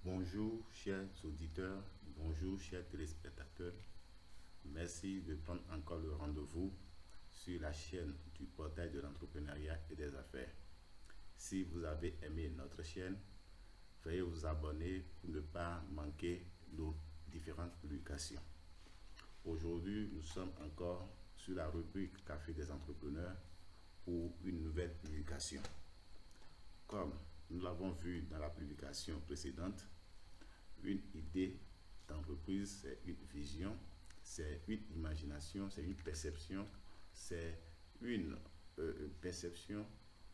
Bonjour chers auditeurs, bonjour chers téléspectateurs. Merci de prendre encore le rendez-vous sur la chaîne du portail de l'entrepreneuriat et des affaires. Si vous avez aimé notre chaîne, veuillez vous abonner pour ne pas manquer nos différentes publications. Aujourd'hui, nous sommes encore sur la rubrique Café des entrepreneurs pour une nouvelle publication. Comme nous l'avons vu dans la publication précédente, une idée d'entreprise, c'est une vision, c'est une imagination, c'est une perception, c'est une perception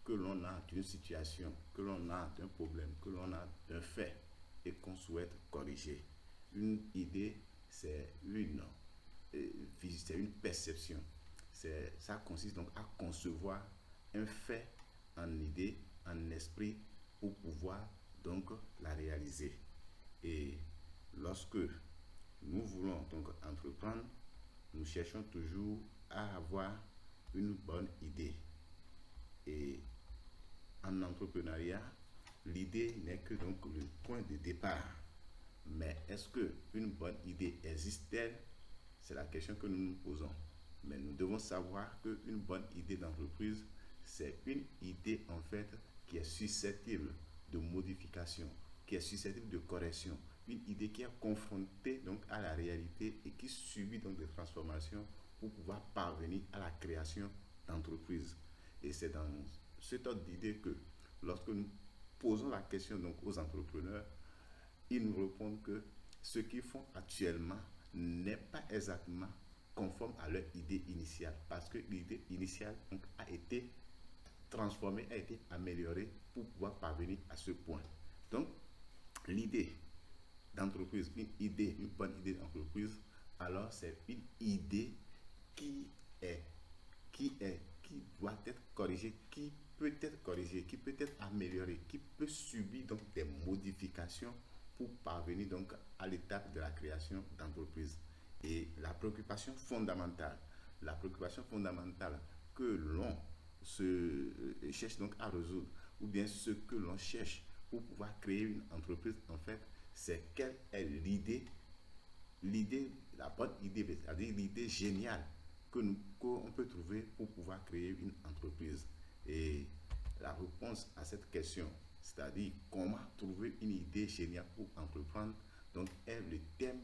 que l'on a d'une situation, que l'on a d'un problème, que l'on a d'un fait et qu'on souhaite corriger. Une idée, c'est une perception. Ça consiste donc à concevoir un fait en idée, en esprit, pour pouvoir donc la réaliser. Et lorsque nous voulons donc entreprendre, nous cherchons toujours à avoir une bonne idée. Et en entrepreneuriat, l'idée n'est que donc le point de départ. Mais est-ce qu'une bonne idée existe-t-elle? C'est la question que nous nous posons. Mais nous devons savoir qu'une bonne idée d'entreprise, c'est une idée en fait qui est susceptible de modification, qui est susceptible de correction, une idée qui est confrontée donc à la réalité et qui subit donc des transformations pour pouvoir parvenir à la création d'entreprise. Et c'est dans cet ordre d'idée que lorsque nous posons la question donc aux entrepreneurs, ils nous répondent que ce qu'ils font actuellement n'est pas exactement conforme à leur idée initiale, parce que l'idée initiale donc, a été transformée, a été améliorée pour pouvoir parvenir à ce point. Donc, l'idée d'entreprise, une bonne idée d'entreprise, alors c'est une idée qui doit être corrigée, qui peut être corrigée, qui peut être améliorée, qui peut subir donc des modifications pour parvenir donc à l'étape de la création d'entreprise. Et la préoccupation fondamentale que l'on cherche donc à résoudre, ou bien ce que l'on cherche pour pouvoir créer une entreprise, en fait, c'est quelle est la bonne idée, c'est-à-dire l'idée géniale qu'on peut trouver pour pouvoir créer une entreprise. Et la réponse à cette question, c'est-à-dire comment trouver une idée géniale pour entreprendre, donc est le thème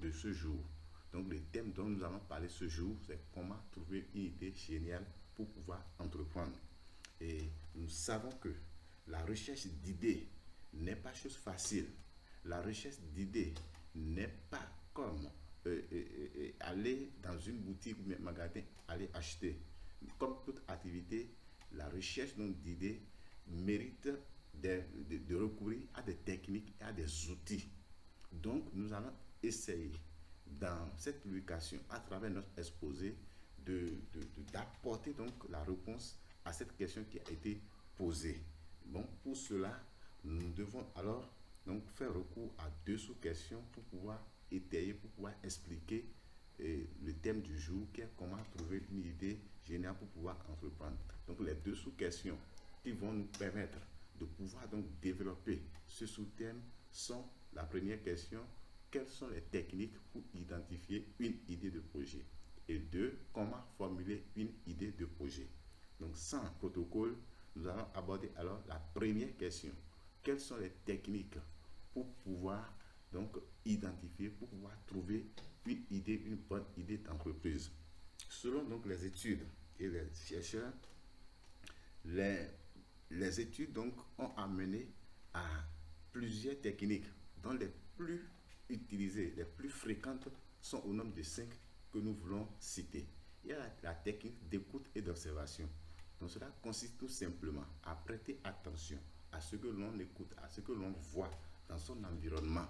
de ce jour. Donc le thème dont nous allons parler ce jour, c'est comment trouver une idée géniale pour pouvoir entreprendre. Et nous savons que la recherche d'idées n'est pas chose facile. La recherche d'idées n'est pas comme aller dans une boutique ou un magasin, aller acheter. Comme toute activité, la recherche d'idées mérite de recourir à des techniques et à des outils. Donc, nous allons essayer dans cette publication, à travers notre exposé, d'apporter donc la réponse à cette question qui a été posée. Bon, pour cela, nous devons alors donc faire recours à deux sous-questions pour pouvoir étayer, pour pouvoir expliquer le thème du jour qui est comment trouver une idée géniale pour pouvoir entreprendre. Donc les deux sous-questions qui vont nous permettre de pouvoir donc développer ce sous-thème sont la première question, quelles sont les techniques pour identifier une idée de projet, et deux, comment formuler une idée de projet. Donc sans protocole, nous allons aborder alors la première question, quelles sont les techniques pour pouvoir donc identifier, pour pouvoir trouver une bonne idée d'entreprise. Selon donc les études et les chercheurs, les études donc ont amené à plusieurs techniques dont les plus utilisées, les plus fréquentes sont au nombre de 5 que nous voulons citer. Il y a la technique d'écoute et d'observation. Donc cela consiste tout simplement à prêter attention à ce que l'on écoute, à ce que l'on voit dans son environnement.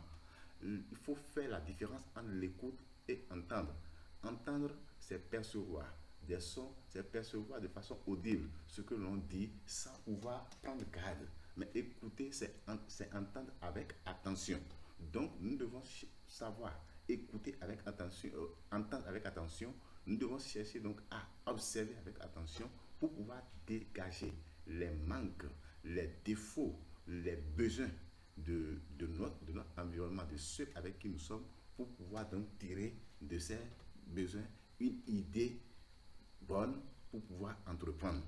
Il faut faire la différence entre l'écoute et entendre. Entendre, c'est percevoir des sons, c'est percevoir de façon audible ce que l'on dit sans pouvoir prendre garde. Mais écouter, c'est entendre avec attention. Donc, nous devons savoir écouter avec attention, entendre avec attention. Nous devons chercher donc à observer avec attention pour pouvoir dégager les manques, les défauts, les besoins de notre environnement, de ceux avec qui nous sommes, pour pouvoir donc tirer de ces besoins une idée bonne pour pouvoir entreprendre.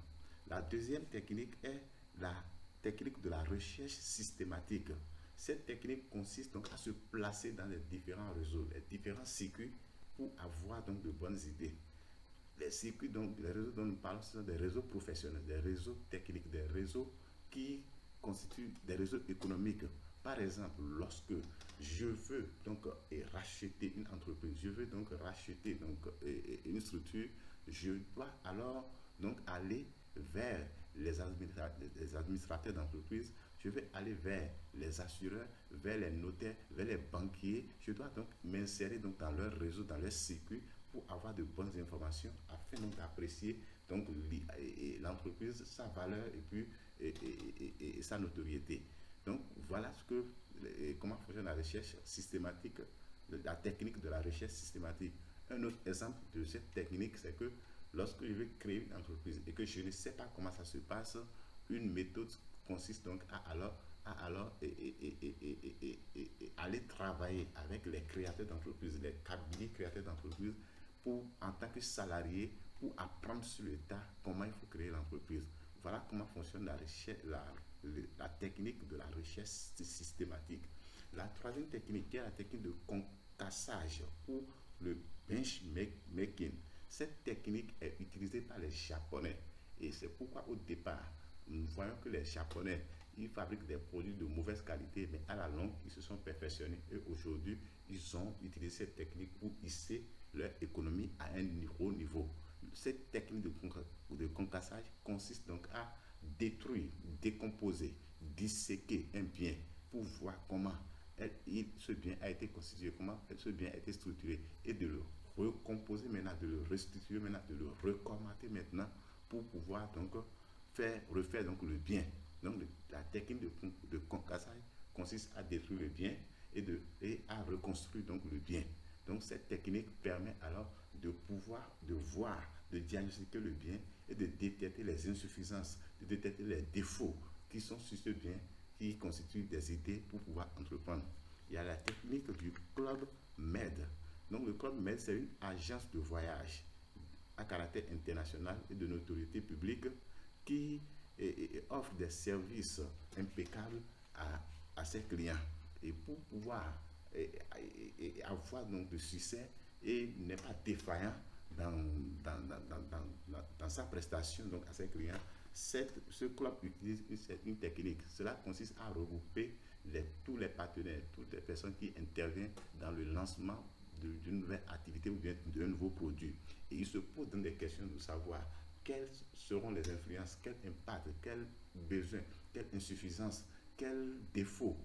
La deuxième technique est la technique de la recherche systématique. Cette technique consiste donc à se placer dans les différents réseaux, les différents circuits pour avoir donc de bonnes idées. Les circuits, donc les réseaux dont nous parlons, ce sont des réseaux professionnels, des réseaux techniques, des réseaux qui constituent des réseaux économiques. Par exemple, lorsque je veux donc racheter une entreprise, je veux donc racheter donc une structure, je dois alors donc aller vers les administrateurs d'entreprise, je vais aller vers les assureurs, vers les notaires, vers les banquiers. Je dois donc m'insérer donc dans leur réseau, dans leur circuit pour avoir de bonnes informations afin donc d'apprécier donc l'entreprise, sa valeur et puis et sa notoriété. Donc voilà comment fonctionne la recherche systématique, la technique de la recherche systématique. Un autre exemple de cette technique, c'est que lorsque je veux créer une entreprise et que je ne sais pas comment ça se passe, une méthode consiste donc aller travailler avec les créateurs d'entreprises, les cabinets créateurs d'entreprises, pour, en tant que salarié, pour apprendre sur le tas comment il faut créer l'entreprise. Voilà comment fonctionne la technique de la recherche systématique. La troisième technique, qui est la technique de concassage ou le benchmarking. Cette technique est utilisée par les Japonais et c'est pourquoi au départ, nous voyons que les Japonais, ils fabriquent des produits de mauvaise qualité, mais à la longue, ils se sont perfectionnés et aujourd'hui, ils ont utilisé cette technique pour hisser leur économie à un haut niveau. Cette technique de concassage consiste donc à détruire, décomposer, disséquer un bien pour voir comment ce bien a été constitué, comment ce bien a été structuré et de le recomposer maintenant, de le restituer maintenant, de le reformater maintenant pour pouvoir donc refaire donc le bien. Donc la technique de concassage consiste à détruire le bien et à reconstruire donc le bien. Donc cette technique permet alors de pouvoir, de voir, de diagnostiquer le bien et de détecter les insuffisances, de détecter les défauts qui sont sur ce bien, qui constituent des idées pour pouvoir entreprendre. Il y a la technique du Club Med. Donc le Club Med, c'est une agence de voyage à caractère international et de notoriété publique qui offre des services impeccables à ses clients. Et pour pouvoir avoir donc de succès et n'est pas défaillant dans sa prestation donc à ses clients, ce club utilise une technique. Cela consiste à regrouper tous les partenaires, toutes les personnes qui interviennent dans le lancement d'une nouvelle activité ou d'un nouveau produit. Et ils se posent donc des questions de savoir quelles seront les influences, quel impact, quels besoins, quelle insuffisance, quel défaut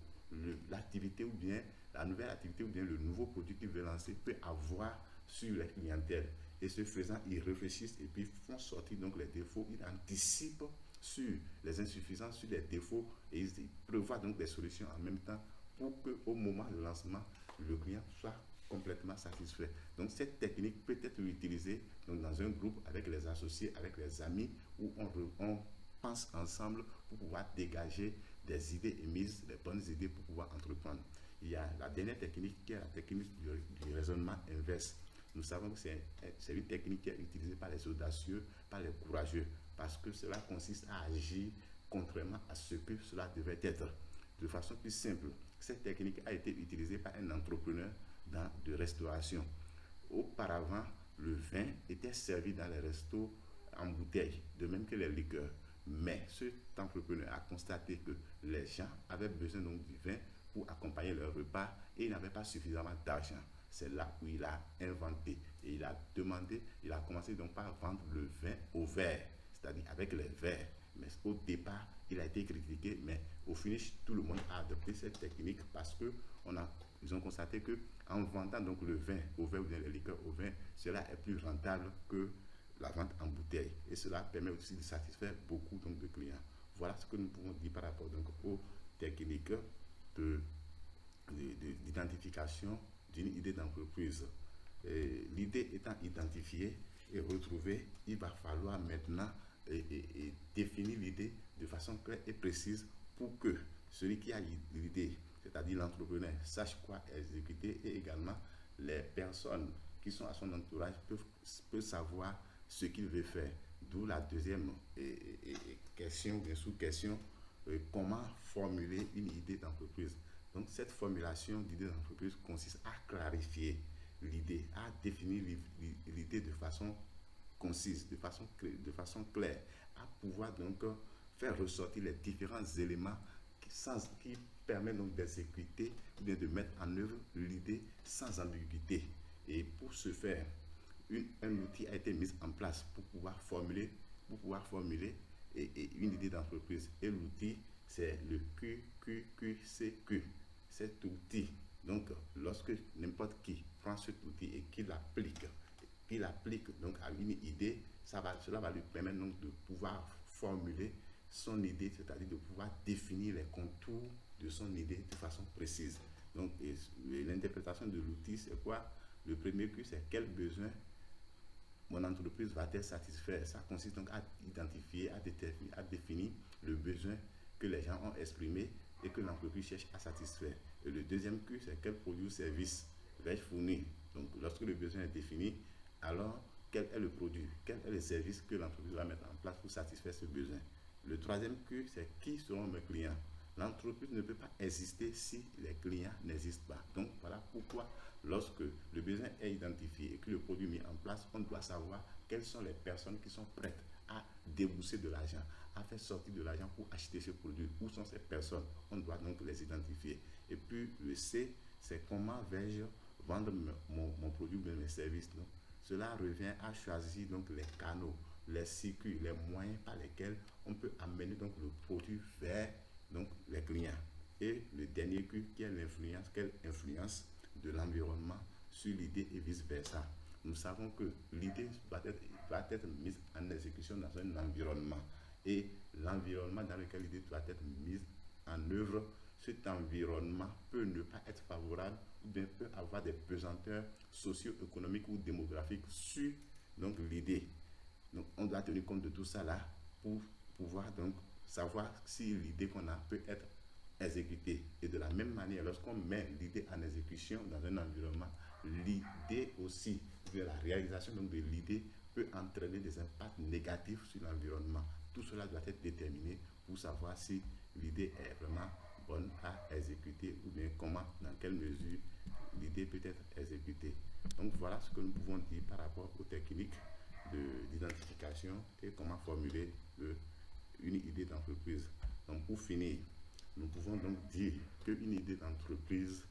l'activité ou bien la nouvelle activité ou bien le nouveau produit qu'ils veulent lancer peut avoir sur la clientèle. Et ce faisant, ils réfléchissent et puis font sortir donc les défauts, ils anticipent sur les insuffisances, sur les défauts et ils prévoient donc des solutions en même temps pour qu'au moment du lancement, le client soit complètement satisfait. Donc cette technique peut être utilisée donc, dans un groupe avec les associés, avec les amis, où on pense ensemble pour pouvoir dégager des idées émises, des bonnes idées pour pouvoir entreprendre. Il y a la dernière technique qui est la technique du raisonnement inverse. Nous savons que c'est une technique qui est utilisée par les audacieux, par les courageux, parce que cela consiste à agir contrairement à ce que cela devait être. De façon plus simple, cette technique a été utilisée par un entrepreneur de restauration. Auparavant, le vin était servi dans les restos en bouteille, de même que les liqueurs. Mais cet entrepreneur a constaté que les gens avaient besoin donc du vin pour accompagner leur repas et il n'avait pas suffisamment d'argent. C'est là où il a inventé et il a commencé donc par vendre le vin au verre, c'est-à-dire avec les verres. Mais au départ, il a été critiqué, mais au finish, tout le monde a adopté cette technique parce que ils ont constaté que en vendant donc le vin au verre ou bien les liqueurs au vin, cela est plus rentable que la vente en bouteille. Et cela permet aussi de satisfaire beaucoup donc, de clients. Voilà ce que nous pouvons dire par rapport donc, aux techniques d'identification d'une idée d'entreprise. L'idée étant identifiée et retrouvée, il va falloir maintenant définir l'idée de façon claire et précise pour que celui qui a l'idée, c'est-à-dire l'entrepreneur, sache quoi exécuter, et également les personnes qui sont à son entourage peuvent savoir ce qu'il veut faire. D'où la deuxième question, bien sous-question, comment formuler une idée d'entreprise. Donc cette formulation d'idée d'entreprise consiste à clarifier l'idée, à définir l'idée de façon concise, de façon claire, à pouvoir donc faire ressortir les différents éléments qui permettent donc d'exécuter ou bien de mettre en œuvre l'idée sans ambiguïté. Et pour ce faire, un outil a été mis en place pour pouvoir formuler une idée d'entreprise. Et l'outil, c'est le QQQCQ. Cet outil, donc, lorsque n'importe qui prend cet outil et qu'il applique donc à une idée, cela va lui permettre donc de pouvoir formuler son idée, c'est-à-dire de pouvoir définir les contours de son idée de façon précise. Donc, l'interprétation de l'outil, c'est quoi? Le premier Q, c'est quel besoin mon entreprise va-t-elle satisfaire? Ça consiste donc à identifier, à définir le besoin que les gens ont exprimé et que l'entreprise cherche à satisfaire. Et le deuxième Q, c'est quel produit ou service vais-je fournir? Donc, lorsque le besoin est défini, alors quel est le produit, quel est le service que l'entreprise va mettre en place pour satisfaire ce besoin? Le troisième Q, c'est qui seront mes clients? L'entreprise ne peut pas exister si les clients n'existent pas. Donc, voilà pourquoi lorsque le besoin est identifié et que le produit est mis en place, on doit savoir quelles sont les personnes qui sont prêtes à débourser de l'argent, à faire sortir de l'argent pour acheter ce produit. Où sont ces personnes? On doit donc les identifier. Et puis le C, c'est comment vais-je vendre mon produit ou mes services. Donc, cela revient à choisir donc les canaux, les circuits, les moyens par lesquels on peut amener donc le produit vers donc les clients. Et le dernier Q qui est l'influence, quelle influence de l'environnement sur l'idée et vice-versa. Nous savons que l'idée va être mise en exécution dans un environnement, et l'environnement dans lequel l'idée doit être mise en œuvre, cet environnement peut ne pas être favorable ou bien peut avoir des pesanteurs socio-économiques ou démographiques sur donc l'idée. Donc on doit tenir compte de tout ça là pour pouvoir donc savoir si l'idée qu'on a peut être exécutée. Et de la même manière, lorsqu'on met l'idée en exécution dans un environnement, l'idée aussi, la réalisation donc de l'idée peut entraîner des impacts négatifs sur l'environnement. Tout cela doit être déterminé pour savoir si l'idée est vraiment bonne à exécuter ou bien comment, dans quelle mesure l'idée peut être exécutée. Donc voilà ce que nous pouvons dire par rapport aux techniques d'identification et comment formuler une idée d'entreprise. Donc pour finir, nous pouvons donc dire qu'une idée d'entreprise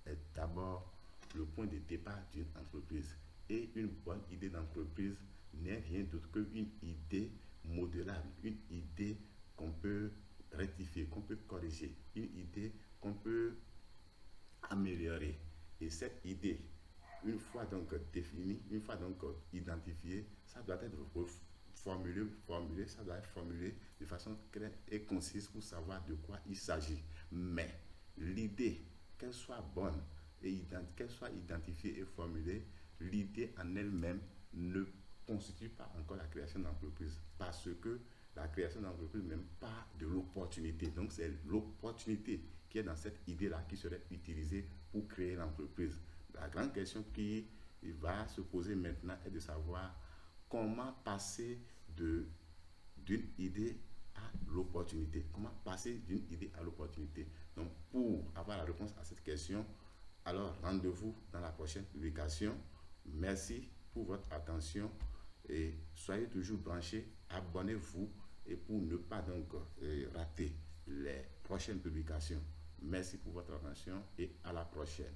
est d'abord le point de départ d'une entreprise. Et une bonne idée d'entreprise n'est rien d'autre qu'une idée modélable, une idée qu'on peut rectifier, qu'on peut corriger, une idée qu'on peut améliorer. Et cette idée, une fois donc définie, une fois donc identifiée, ça doit être formulé, ça doit être formulé de façon claire et concise pour savoir de quoi il s'agit. Mais l'idée, qu'elle soit bonne et qu'elle soit identifiée et formulée, l'idée en elle-même ne constitue pas encore la création d'entreprise, parce que la création d'entreprise même part de l'opportunité. Donc c'est l'opportunité qui est dans cette idée-là qui serait utilisée pour créer l'entreprise. La grande question qui va se poser maintenant est de savoir comment passer d'une idée à l'opportunité. Comment passer d'une idée à l'opportunité. Donc pour avoir la réponse à cette question, alors rendez-vous dans la prochaine publication. Merci pour votre attention et soyez toujours branchés, abonnez-vous et pour ne pas donc rater les prochaines publications. Merci pour votre attention et à la prochaine.